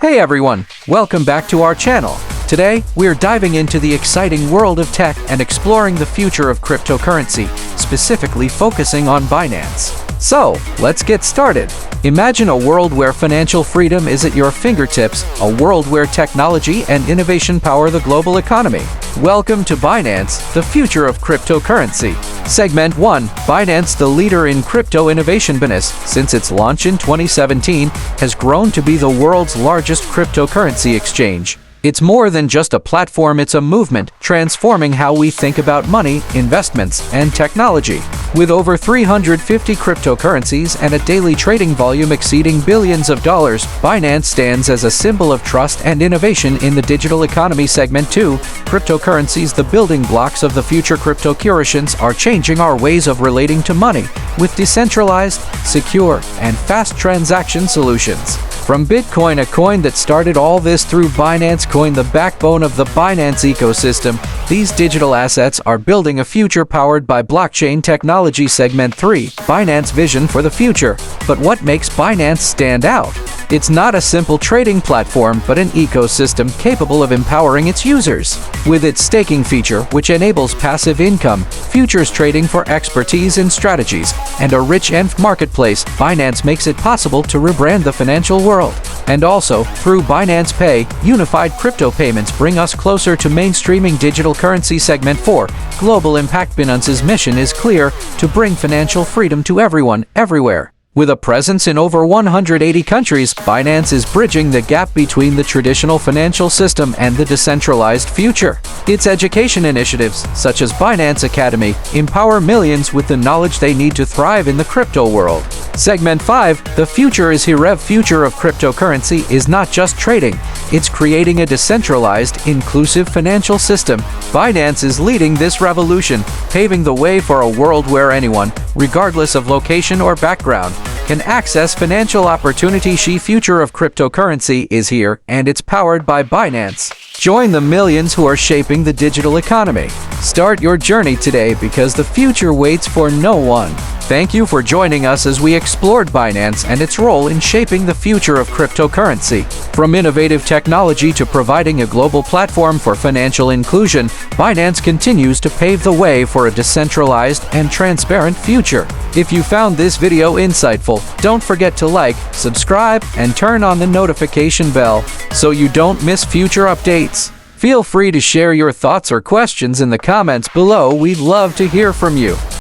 Hey everyone, welcome back to our channel. Today, we're diving into the exciting world of tech and exploring the future of cryptocurrency, specifically focusing on Binance. So, let's get started. Imagine a world where financial freedom is at your fingertips, a world where technology and innovation power the global economy. Welcome to Binance, the future of cryptocurrency. Segment 1. Binance, the leader in crypto innovation. Binance, since its launch in 2017, has grown to be the world's largest cryptocurrency exchange. It's more than just a platform, it's a movement, transforming how we think about money, investments, and technology. With over 350 cryptocurrencies and a daily trading volume exceeding billions of dollars, Binance stands as a symbol of trust and innovation in the digital economy. Segment 2. Cryptocurrencies, the building blocks of the future. Cryptocurrencies are changing our ways of relating to money, with decentralized, secure, and fast transaction solutions. From Bitcoin, a coin that started all this, through Binance Coin, the backbone of the Binance ecosystem, these digital assets are building a future powered by blockchain technology. Segment 3. Binance vision for the future. But what makes Binance stand out? It's not a simple trading platform, but an ecosystem capable of empowering its users. With its staking feature, which enables passive income, futures trading for expertise in strategies, and a rich ENF marketplace, Binance makes it possible to rebrand the financial world. And also, through Binance Pay, unified crypto payments bring us closer to mainstreaming digital currency. Segment 4. Global impact. Binance's mission is clear: to bring financial freedom to everyone, everywhere. With a presence in over 180 countries, Binance is bridging the gap between the traditional financial system and the decentralized future. Its education initiatives, such as Binance Academy, empower millions with the knowledge they need to thrive in the crypto world. Segment 5. The future is here. Future of cryptocurrency is not just trading, it's creating a decentralized, inclusive financial system. Binance is leading this revolution, paving the way for a world where anyone, regardless of location or background, can access financial opportunity. The future of cryptocurrency is here, and it's powered by Binance. Join the millions who are shaping the digital economy. Start your journey today, because the future waits for no one. Thank you for joining us as we explored Binance and its role in shaping the future of cryptocurrency. From innovative technology to providing a global platform for financial inclusion, Binance continues to pave the way for a decentralized and transparent future. If you found this video insightful, don't forget to like, subscribe, and turn on the notification bell so you don't miss future updates. Feel free to share your thoughts or questions in the comments below. We'd love to hear from you.